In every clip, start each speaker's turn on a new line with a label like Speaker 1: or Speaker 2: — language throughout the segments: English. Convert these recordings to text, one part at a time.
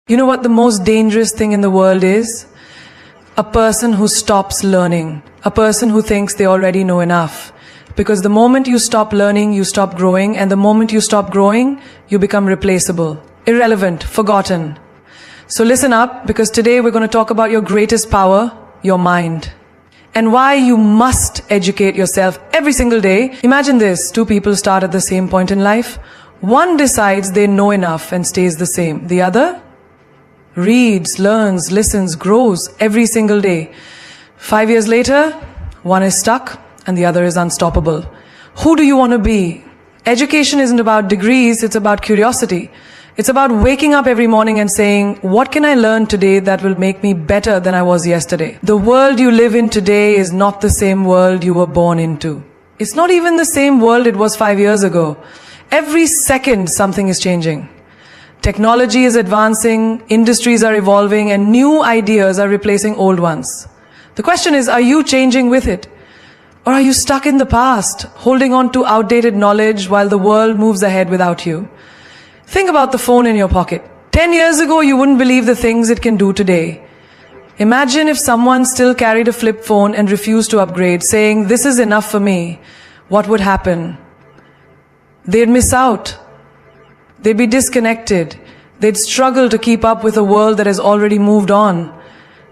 Speaker 1: You know what the most dangerous thing in the world is? A person who stops learning. A person who thinks they already know enough. Because the moment you stop learning, you stop growing. And the moment you stop growing, you become replaceable, irrelevant, forgotten. So listen up, because today we're going to talk about your greatest power, your mind. And why you must educate yourself every single day. Imagine this, two people start at the same point in life. One decides they know enough and stays the same. The other reads, learns, listens, grows every single day. 5 years later, one is stuck and the other is unstoppable. Who do you want to be? Education isn't about degrees, it's about curiosity. It's about waking up every morning and saying, what can I learn today that will make me better than I was yesterday? The world you live in today is not the same world you were born into. It's not even the same world it was 5 years ago. Every second something is changing. Technology is advancing, industries are evolving, and new ideas are replacing old ones. The question is, are you changing with it? Or are you stuck in the past, holding on to outdated knowledge while the world moves ahead without you? Think about the phone in your pocket. 10 years ago, you wouldn't believe the things it can do today. Imagine if someone still carried a flip phone and refused to upgrade, saying, this is enough for me. What would happen? They'd miss out. They'd be disconnected. They'd struggle to keep up with a world that has already moved on.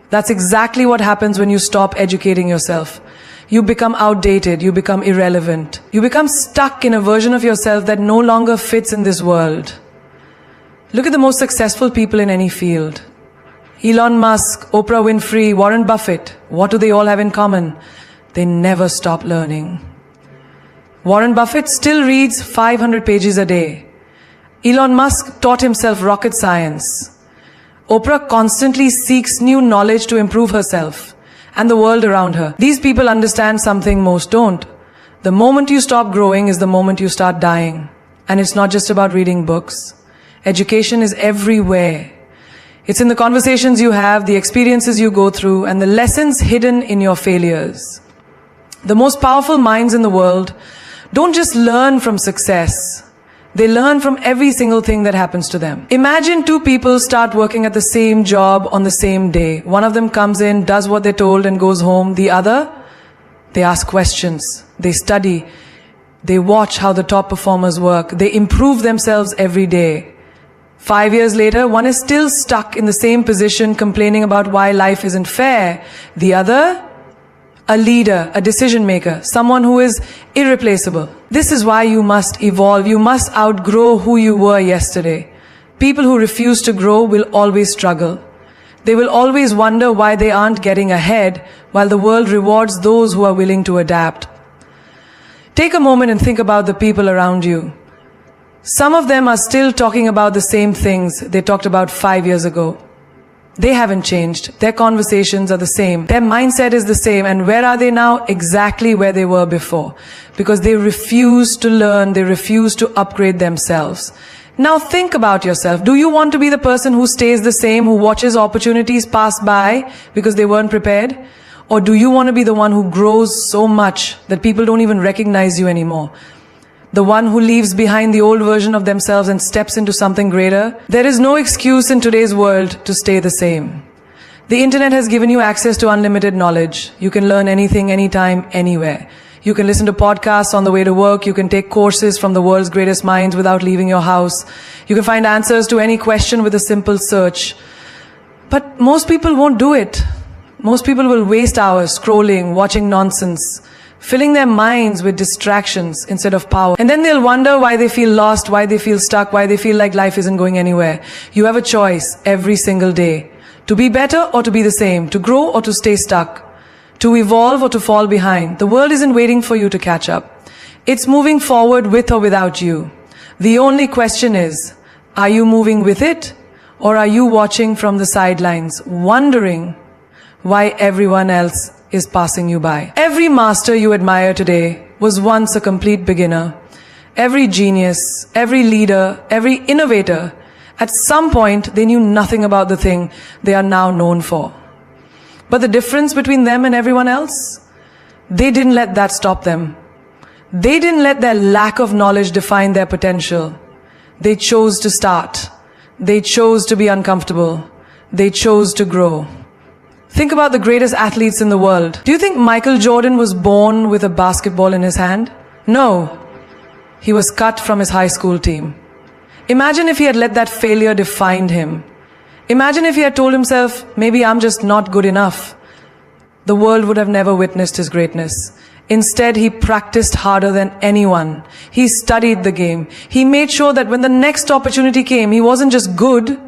Speaker 1: That's exactly what happens when you stop educating yourself. You become outdated, you become irrelevant. You become stuck in a version of yourself that no longer fits in this world. Look at the most successful people in any field. Elon Musk, Oprah Winfrey, Warren Buffett. What do they all have in common? They never stop learning. Warren Buffett still reads 500 pages a day. Elon Musk taught himself rocket science. Oprah constantly seeks new knowledge to improve herself and the world around her. These people understand something most don't. The moment you stop growing is the moment you start dying. And it's not just about reading books. Education is everywhere. It's in the conversations you have, the experiences you go through, and the lessons hidden in your failures. The most powerful minds in the world don't just learn from success. They learn from every single thing that happens to them. Imagine two people start working at the same job on the same day. One of them comes in, does what they're told, and goes home. The other, they ask questions. They study. They watch how the top performers work. They improve themselves every day. 5 years later, one is still stuck in the same position, complaining about why life isn't fair. The other, a leader, a decision maker, someone who is irreplaceable. This is why you must evolve. You must outgrow who you were yesterday. People who refuse to grow will always struggle. They will always wonder why they aren't getting ahead, while the world rewards those who are willing to adapt. Take a moment and think about the people around you. Some of them are still talking about the same things they talked about 5 years ago. They haven't changed. Their conversations are the same. Their mindset is the same. And where are they now? Exactly where they were before. Because they refuse to learn. They refuse to upgrade themselves. Now think about yourself. Do you want to be the person who stays the same, who watches opportunities pass by because they weren't prepared? Or do you want to be the one who grows so much that people don't even recognize you anymore? The one who leaves behind the old version of themselves and steps into something greater? There is no excuse in today's world to stay the same. The internet has given you access to unlimited knowledge. You can learn anything, anytime, anywhere. You can listen to podcasts on the way to work. You can take courses from the world's greatest minds without leaving your house. You can find answers to any question with a simple search. But most people won't do it. Most people will waste hours scrolling, watching nonsense, filling their minds with distractions instead of power. And then they'll wonder why they feel lost, why they feel stuck, why they feel like life isn't going anywhere. You have a choice every single day. To be better or to be the same. To grow or to stay stuck. To evolve or to fall behind. The world isn't waiting for you to catch up. It's moving forward with or without you. The only question is, are you moving with it? Or are you watching from the sidelines, wondering why everyone else is passing you by? Every master you admire today was once a complete beginner. Every genius, every leader, every innovator, at some point they knew nothing about the thing they are now known for. But the difference between them and everyone else? They didn't let that stop them. They didn't let their lack of knowledge define their potential. They chose to start. They chose to be uncomfortable. They chose to grow. Think about the greatest athletes in the world. Do you think Michael Jordan was born with a basketball in his hand? No. He was cut from his high school team. Imagine if he had let that failure define him. Imagine if he had told himself, maybe I'm just not good enough. The world would have never witnessed his greatness. Instead, he practiced harder than anyone. He studied the game. He made sure that when the next opportunity came, he wasn't just good,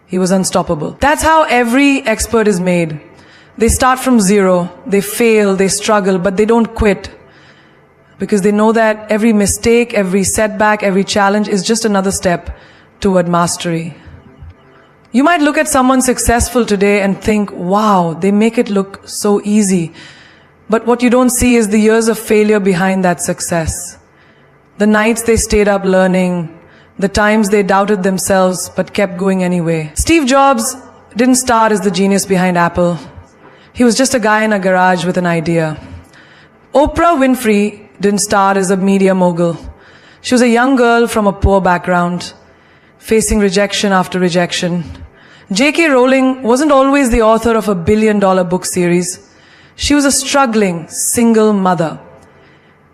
Speaker 1: he was unstoppable. That's how every expert is made. They start from zero, they fail, they struggle, but they don't quit. Because they know that every mistake, every setback, every challenge is just another step toward mastery. You might look at someone successful today and think, wow, they make it look so easy. But what you don't see is the years of failure behind that success. The nights they stayed up learning, the times they doubted themselves but kept going anyway. Steve Jobs didn't start as the genius behind Apple. He was just a guy in a garage with an idea. Oprah Winfrey didn't start as a media mogul. She was a young girl from a poor background, facing rejection after rejection. J.K. Rowling wasn't always the author of a billion-dollar book series. She was a struggling, single mother,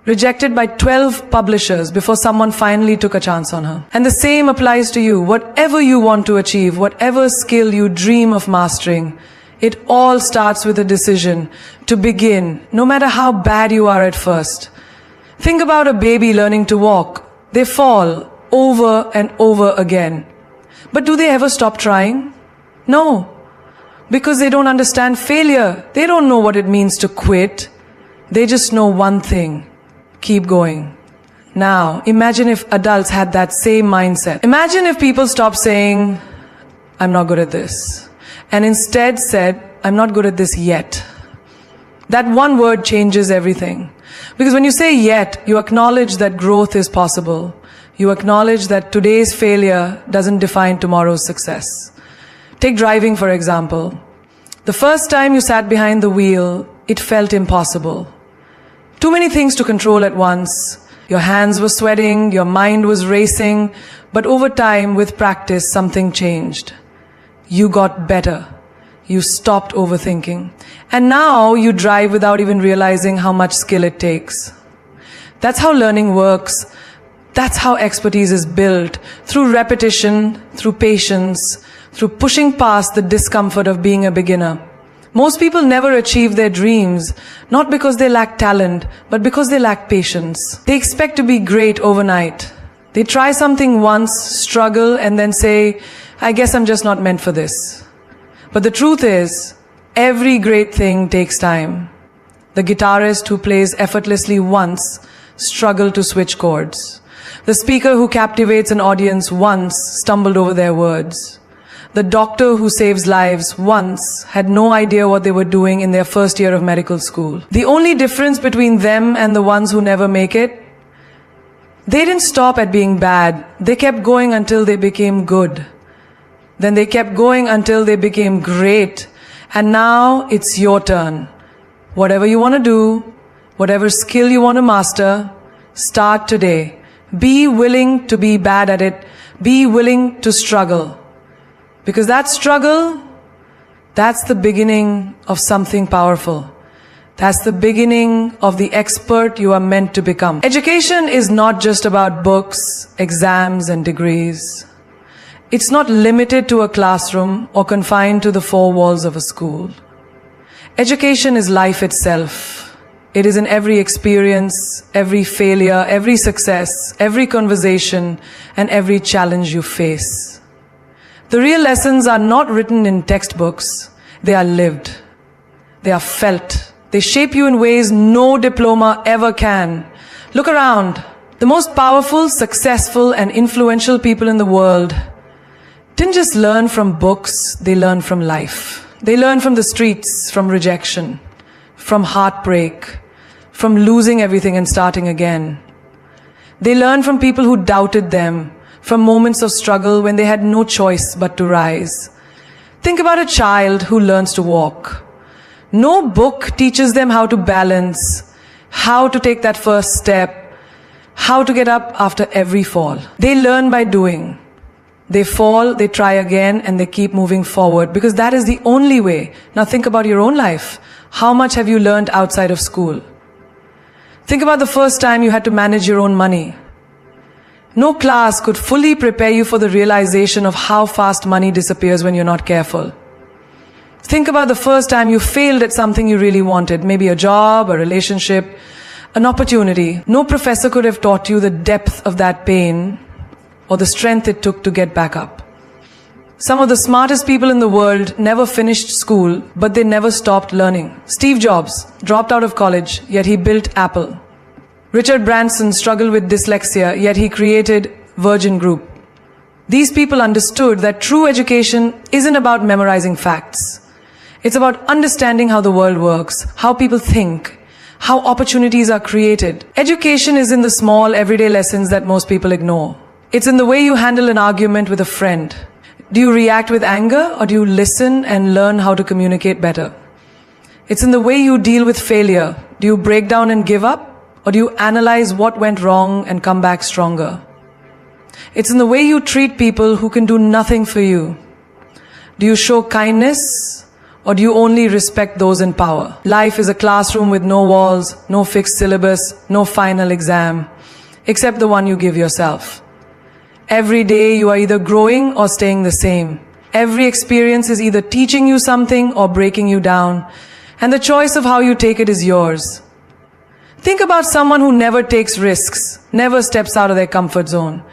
Speaker 1: rejected by 12 publishers before someone finally took a chance on her. And the same applies to you. Whatever you want to achieve, whatever skill you dream of mastering, it all starts with a decision to begin, no matter how bad you are at first. Think about a baby learning to walk. They fall over and over again. But do they ever stop trying? No. Because they don't understand failure. They don't know what it means to quit. They just know one thing. Keep going. Now, imagine if adults had that same mindset. Imagine if people stopped saying, I'm not good at this, and instead said, I'm not good at this yet. That one word changes everything. Because when you say yet, you acknowledge that growth is possible. You acknowledge that today's failure doesn't define tomorrow's success. Take driving, for example. The first time you sat behind the wheel, it felt impossible. Too many things to control at once. Your hands were sweating, your mind was racing, but over time, with practice, something changed. You got better. You stopped overthinking. And now you drive without even realizing how much skill it takes. That's how learning works. That's how expertise is built. Through repetition, through patience, through pushing past the discomfort of being a beginner. Most people never achieve their dreams, not because they lack talent, but because they lack patience. They expect to be great overnight. They try something once, struggle, and then say, I guess I'm just not meant for this. But the truth is, every great thing takes time. The guitarist who plays effortlessly once struggled to switch chords. The speaker who captivates an audience once stumbled over their words. The doctor who saves lives once had no idea what they were doing in their first year of medical school. The only difference between them and the ones who never make it, they didn't stop at being bad. They kept going until they became good. Then they kept going until they became great. And now it's your turn. Whatever you want to do, whatever skill you want to master, start today. Be willing to be bad at it. Be willing to struggle. Because that struggle, that's the beginning of something powerful. That's the beginning of the expert you are meant to become. Education is not just about books, exams, and degrees. It's not limited to a classroom or confined to the four walls of a school. Education is life itself. It is in every experience, every failure, every success, every conversation, and every challenge you face. The real lessons are not written in textbooks. They are lived. They are felt. They shape you in ways no diploma ever can. Look around. The most powerful, successful, and influential people in the world didn't just learn from books, they learned from life. They learned from the streets, from rejection, from heartbreak, from losing everything and starting again. They learned from people who doubted them, from moments of struggle when they had no choice but to rise. Think about a child who learns to walk. No book teaches them how to balance, how to take that first step, how to get up after every fall. They learn by doing. They fall, they try again, and they keep moving forward because that is the only way. Now think about your own life. How much have you learned outside of school? Think about the first time you had to manage your own money. No class could fully prepare you for the realization of how fast money disappears when you're not careful. Think about the first time you failed at something you really wanted, maybe a job, a relationship, an opportunity. No professor could have taught you the depth of that pain or the strength it took to get back up. Some of the smartest people in the world never finished school, but they never stopped learning. Steve Jobs dropped out of college, yet he built Apple. Richard Branson struggled with dyslexia, yet he created Virgin Group. These people understood that true education isn't about memorizing facts. It's about understanding how the world works, how people think, how opportunities are created. Education is in the small, everyday lessons that most people ignore. It's in the way you handle an argument with a friend. Do you react with anger, or do you listen and learn how to communicate better? It's in the way you deal with failure. Do you break down and give up, or do you analyze what went wrong and come back stronger? It's in the way you treat people who can do nothing for you. Do you show kindness, or do you only respect those in power? Life is a classroom with no walls, no fixed syllabus, no final exam, except the one you give yourself. Every day you are either growing or staying the same. Every experience is either teaching you something or breaking you down, and the choice of how you take it is yours. Think about someone who never takes risks, never steps out of their comfort zone.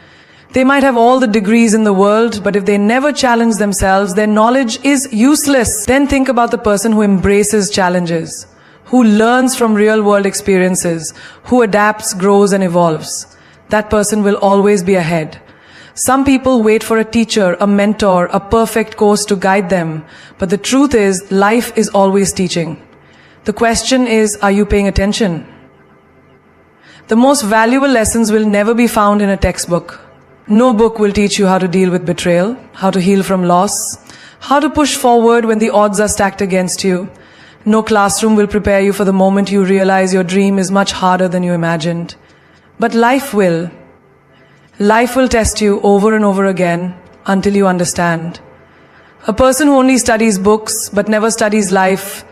Speaker 1: They might have all the degrees in the world, but if they never challenge themselves, their knowledge is useless. Then think about the person who embraces challenges, who learns from real-world experiences, who adapts, grows, and evolves. That person will always be ahead. Some people wait for a teacher, a mentor, a perfect course to guide them. But the truth is, life is always teaching. The question is, are you paying attention? The most valuable lessons will never be found in a textbook. No book will teach you how to deal with betrayal, how to heal from loss, how to push forward when the odds are stacked against you. No classroom will prepare you for the moment you realize your dream is much harder than you imagined. But life will. Life will test you over and over again until you understand. A person who only studies books but never studies life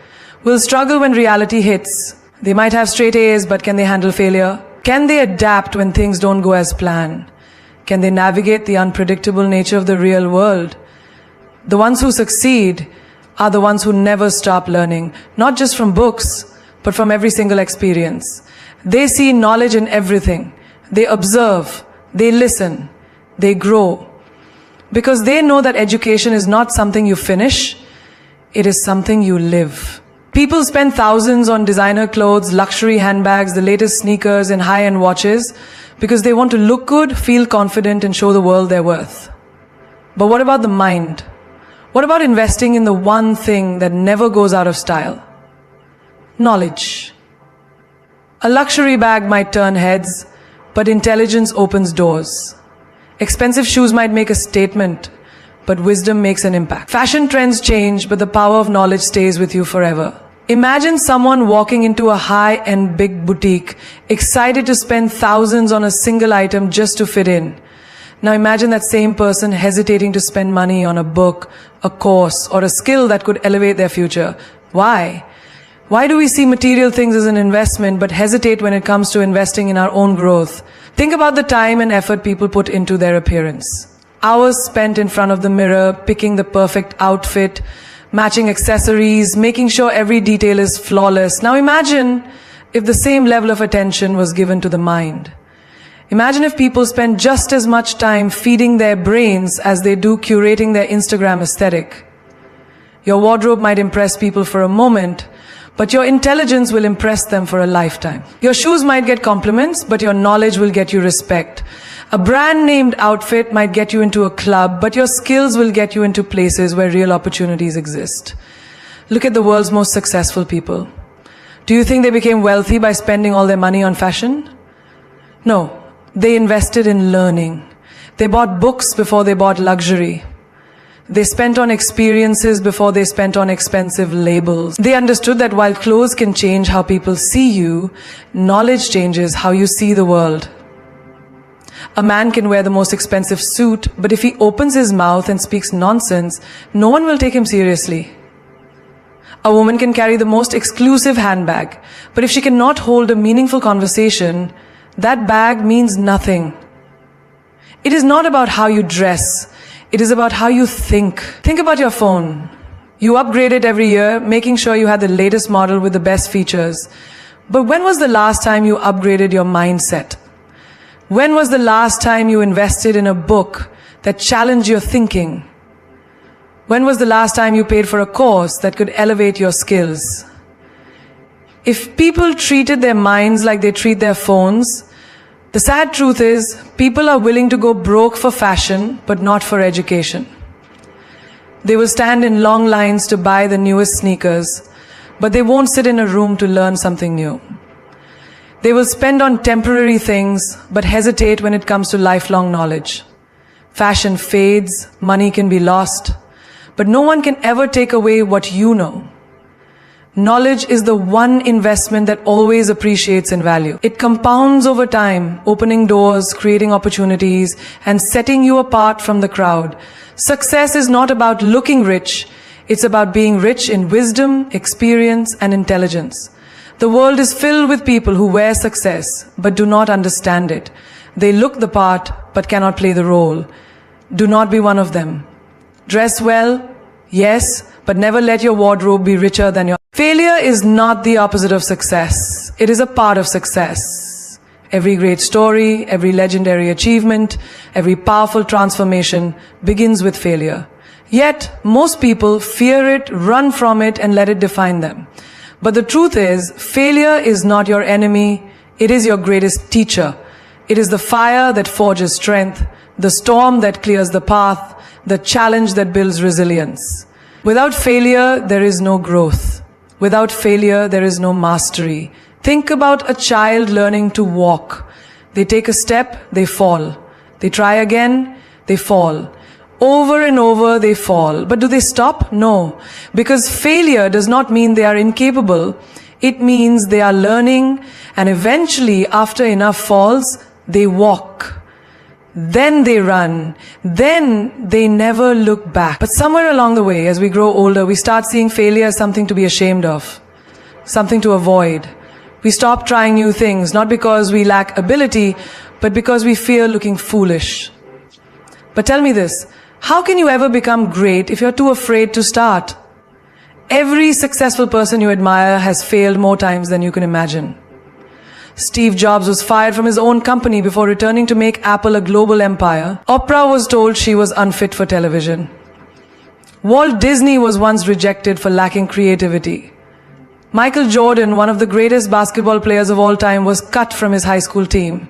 Speaker 1: will struggle when reality hits. They might have straight A's, but can they handle failure? Can they adapt when things don't go as planned? Can they navigate the unpredictable nature of the real world? The ones who succeed are the ones who never stop learning, not just from books, but from every single experience. They see knowledge in everything. They observe. They listen, they grow, because they know that education is not something you finish, it is something you live. People spend thousands on designer clothes, luxury handbags, the latest sneakers, and high-end watches because they want to look good, feel confident, and show the world their worth. But what about the mind? What about investing in the one thing that never goes out of style? Knowledge. A luxury bag might turn heads, but intelligence opens doors. Expensive shoes might make a statement, but wisdom makes an impact. Fashion trends change, but the power of knowledge stays with you forever. Imagine someone walking into a high-end big boutique, excited to spend thousands on a single item just to fit in. Now imagine that same person hesitating to spend money on a book, a course, or a skill that could elevate their future. Why? Why do we see material things as an investment but hesitate when it comes to investing in our own growth? Think about the time and effort people put into their appearance. Hours spent in front of the mirror, picking the perfect outfit, matching accessories, making sure every detail is flawless. Now imagine if the same level of attention was given to the mind. Imagine if people spend just as much time feeding their brains as they do curating their Instagram aesthetic. Your wardrobe might impress people for a moment, but your intelligence will impress them for a lifetime. Your shoes might get compliments, but your knowledge will get you respect. A brand-named outfit might get you into a club, but your skills will get you into places where real opportunities exist. Look at the world's most successful people. Do you think they became wealthy by spending all their money on fashion? No, they invested in learning. They bought books before they bought luxury. They spent on experiences before they spent on expensive labels. They understood that while clothes can change how people see you, knowledge changes how you see the world. A man can wear the most expensive suit, but if he opens his mouth and speaks nonsense, no one will take him seriously. A woman can carry the most exclusive handbag, but if she cannot hold a meaningful conversation, that bag means nothing. It is not about how you dress, it is about how you think. Think about your phone. You upgrade it every year, making sure you have the latest model with the best features. But when was the last time you upgraded your mindset? When was the last time you invested in a book that challenged your thinking? When was the last time you paid for a course that could elevate your skills? If people treated their minds like they treat their phones, the sad truth is people are willing to go broke for fashion, but not for education. They will stand in long lines to buy the newest sneakers, but they won't sit in a room to learn something new. They will spend on temporary things, but hesitate when it comes to lifelong knowledge. Fashion fades, money can be lost, but no one can ever take away what you know. Knowledge is the one investment that always appreciates in value. It compounds over time, opening doors, creating opportunities, and setting you apart from the crowd. Success is not about looking rich, it's about being rich in wisdom, experience, and intelligence. The world is filled with people who wear success, but do not understand it. They look the part, but cannot play the role. Do not be one of them. Dress well, yes, but never let your wardrobe be richer than your... Failure is not the opposite of success. It is a part of success. Every great story, every legendary achievement, every powerful transformation begins with failure. Yet, most people fear it, run from it, and let it define them. But the truth is, failure is not your enemy, it is your greatest teacher. It is the fire that forges strength, the storm that clears the path, the challenge that builds resilience. Without failure, there is no growth. Without failure, there is no mastery. Think about a child learning to walk. They take a step, they fall. They try again, they fall. Over and over they fall. But do they stop? No. Because failure does not mean they are incapable. It means they are learning, and eventually, after enough falls, they walk. Then they run. Then they never look back. But somewhere along the way, as we grow older, we start seeing failure as something to be ashamed of, something to avoid. We stop trying new things, not because we lack ability, but because we fear looking foolish. But tell me this, how can you ever become great if you're too afraid to start? Every successful person you admire has failed more times than you can imagine. Steve Jobs was fired from his own company before returning to make Apple a global empire. Oprah was told she was unfit for television. Walt Disney was once rejected for lacking creativity. Michael Jordan, one of the greatest basketball players of all time, was cut from his high school team.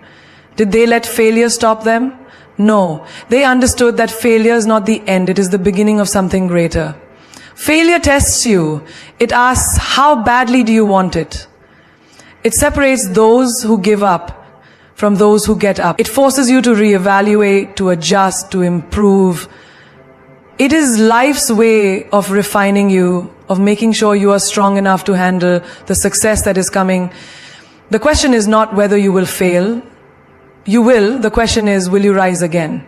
Speaker 1: Did they let failure stop them? No. They understood that failure is not the end, it is the beginning of something greater. Failure tests you. It asks, how badly do you want it? It separates those who give up from those who get up. It forces you to reevaluate, to adjust, to improve. It is life's way of refining you, of making sure you are strong enough to handle the success that is coming. The question is not whether you will fail. You will. The question is, will you rise again?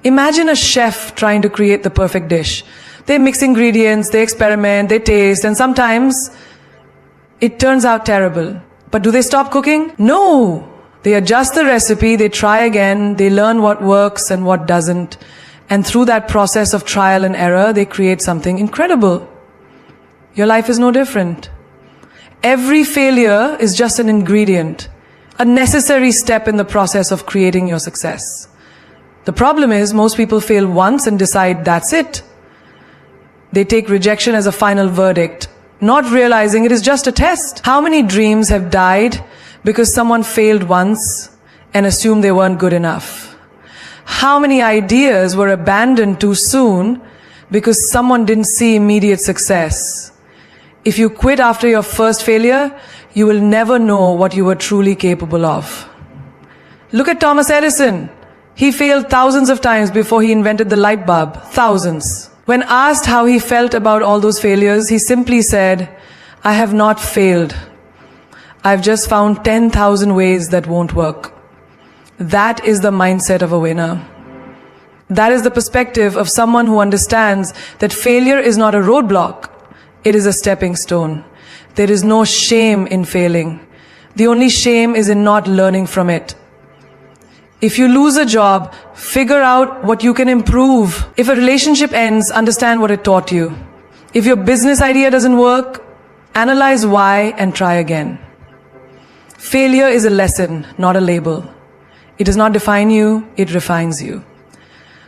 Speaker 1: Imagine a chef trying to create the perfect dish. They mix ingredients, they experiment, they taste, and sometimes it turns out terrible. But do they stop cooking? No. They adjust the recipe, they try again, they learn what works and what doesn't. And through that process of trial and error, they create something incredible. Your life is no different. Every failure is just an ingredient, a necessary step in the process of creating your success. The problem is, most people fail once and decide that's it. They take rejection as a final verdict, not realizing it is just a test. How many dreams have died because someone failed once and assumed they weren't good enough? How many ideas were abandoned too soon because someone didn't see immediate success? If you quit after your first failure, you will never know what you were truly capable of. Look at Thomas Edison. He failed thousands of times before he invented the light bulb. Thousands. When asked how he felt about all those failures, he simply said, I have not failed. I've just found 10,000 ways that won't work. That is the mindset of a winner. That is the perspective of someone who understands that failure is not a roadblock. It is a stepping stone. There is no shame in failing. The only shame is in not learning from it. If you lose a job, figure out what you can improve. If a relationship ends, understand what it taught you. If your business idea doesn't work, analyze why and try again. Failure is a lesson, not a label. It does not define you, it refines you.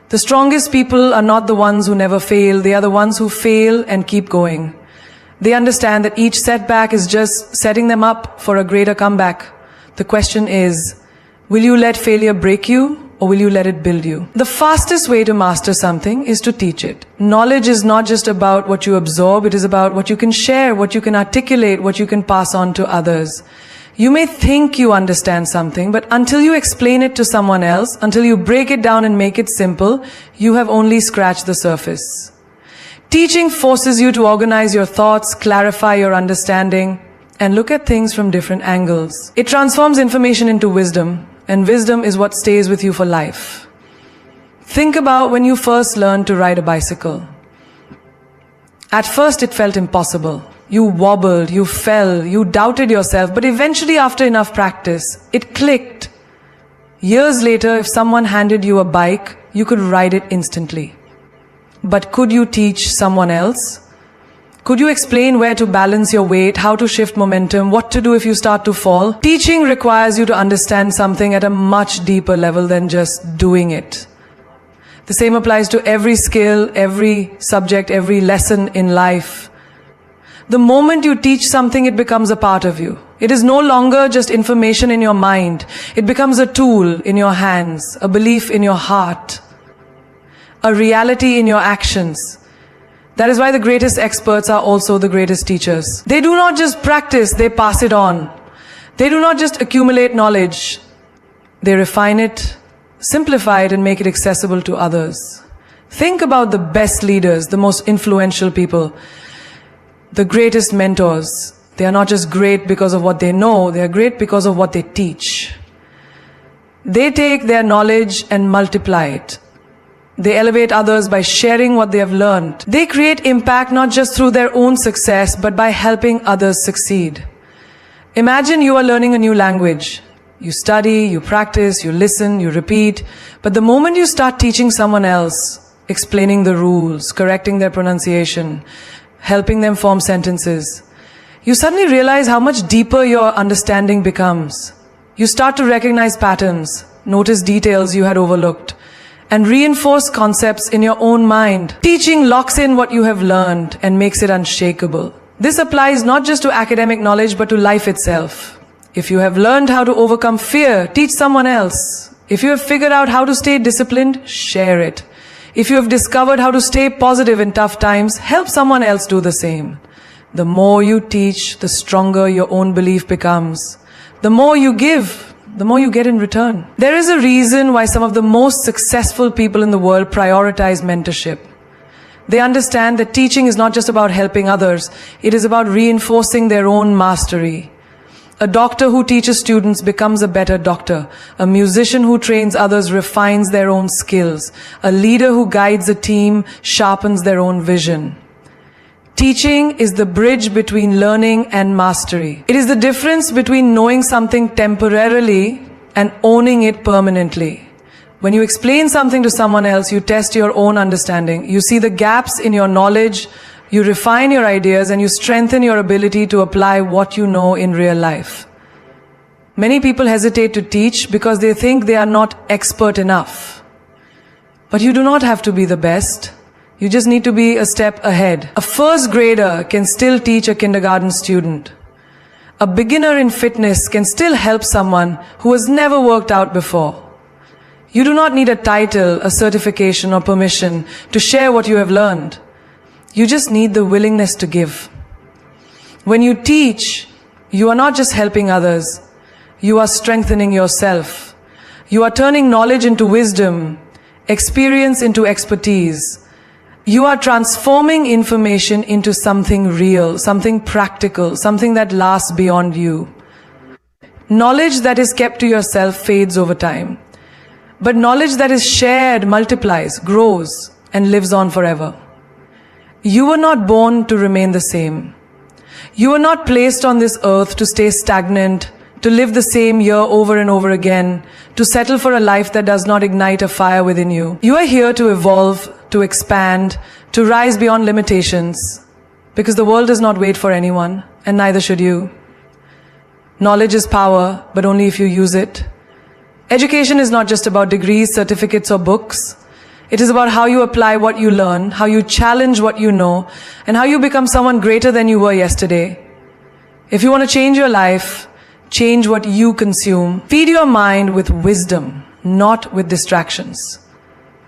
Speaker 1: The strongest people are not the ones who never fail, they are the ones who fail and keep going. They understand that each setback is just setting them up for a greater comeback. The question is, will you let failure break you or will you let it build you? The fastest way to master something is to teach it. Knowledge is not just about what you absorb, it is about what you can share, what you can articulate, what you can pass on to others. You may think you understand something, but until you explain it to someone else, until you break it down and make it simple, you have only scratched the surface. Teaching forces you to organize your thoughts, clarify your understanding, and look at things from different angles. It transforms information into wisdom, and wisdom is what stays with you for life. Think about when you first learned to ride a bicycle. At first it felt impossible. You wobbled, you fell, you doubted yourself, but eventually after enough practice, it clicked. Years later, if someone handed you a bike, you could ride it instantly. But could you teach someone else? Could you explain where to balance your weight, how to shift momentum, what to do if you start to fall? Teaching requires you to understand something at a much deeper level than just doing it. The same applies to every skill, every subject, every lesson in life. The moment you teach something, it becomes a part of you. It is no longer just information in your mind. It becomes a tool in your hands, a belief in your heart, a reality in your actions. That is why the greatest experts are also the greatest teachers. They do not just practice, they pass it on. They do not just accumulate knowledge. They refine it, simplify it, and make it accessible to others. Think about the best leaders, the most influential people, the greatest mentors. They are not just great because of what they know, they are great because of what they teach. They take their knowledge and multiply it. They elevate others by sharing what they have learned. They create impact not just through their own success, but by helping others succeed. Imagine you are learning a new language. You study, you practice, you listen, you repeat. But the moment you start teaching someone else, explaining the rules, correcting their pronunciation, helping them form sentences, you suddenly realize how much deeper your understanding becomes. You start to recognize patterns, notice details you had overlooked, and reinforce concepts in your own mind. Teaching locks in what you have learned and makes it unshakable. This applies not just to academic knowledge but to life itself. If you have learned how to overcome fear, teach someone else. If you have figured out how to stay disciplined, share it. If you have discovered how to stay positive in tough times, help someone else do the same. The more you teach, the stronger your own belief becomes. The more you give, the more you get in return. There is a reason why some of the most successful people in the world prioritize mentorship. They understand that teaching is not just about helping others, it is about reinforcing their own mastery. A doctor who teaches students becomes a better doctor. A musician who trains others refines their own skills. A leader who guides a team sharpens their own vision. Teaching is the bridge between learning and mastery. It is the difference between knowing something temporarily and owning it permanently. When you explain something to someone else, you test your own understanding. You see the gaps in your knowledge, you refine your ideas, and you strengthen your ability to apply what you know in real life. Many people hesitate to teach because they think they are not expert enough. But you do not have to be the best. You just need to be a step ahead. A first grader can still teach a kindergarten student. A beginner in fitness can still help someone who has never worked out before. You do not need a title, a certification, or permission to share what you have learned. You just need the willingness to give. When you teach, you are not just helping others. You are strengthening yourself. You are turning knowledge into wisdom, experience into expertise. You are transforming information into something real, something practical, something that lasts beyond you. Knowledge that is kept to yourself fades over time. But knowledge that is shared multiplies, grows, and lives on forever. You were not born to remain the same. You were not placed on this earth to stay stagnant, to live the same year over and over again, to settle for a life that does not ignite a fire within you. You are here to evolve, to expand, to rise beyond limitations, because the world does not wait for anyone, and neither should you. Knowledge is power, but only if you use it. Education is not just about degrees, certificates, or books. It is about how you apply what you learn, how you challenge what you know, and how you become someone greater than you were yesterday. If you want to change your life, change what you consume. Feed your mind with wisdom, not with distractions.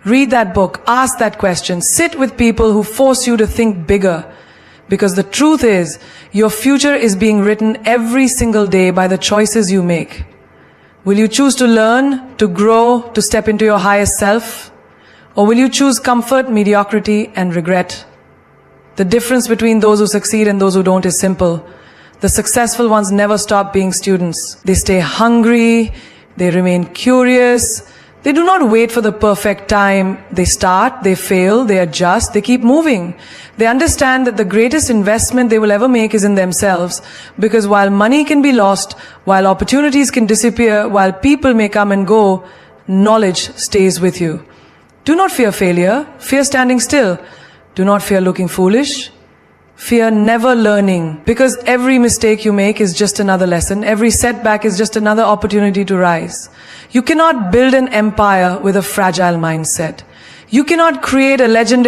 Speaker 1: Read that book, ask that question, sit with people who force you to think bigger. Because the truth is, your future is being written every single day by the choices you make. Will you choose to learn, to grow, to step into your highest self? Or will you choose comfort, mediocrity, and regret? The difference between those who succeed and those who don't is simple. The successful ones never stop being students. They stay hungry, they remain curious, they do not wait for the perfect time. They start, they fail, they adjust, they keep moving. They understand that the greatest investment they will ever make is in themselves, because while money can be lost, while opportunities can disappear, while people may come and go, knowledge stays with you. Do not fear failure, fear standing still. Do not fear looking foolish. Fear never learning, because every mistake you make is just another lesson. Every setback is just another opportunity to rise. You cannot build an empire with a fragile mindset. You cannot create a legendary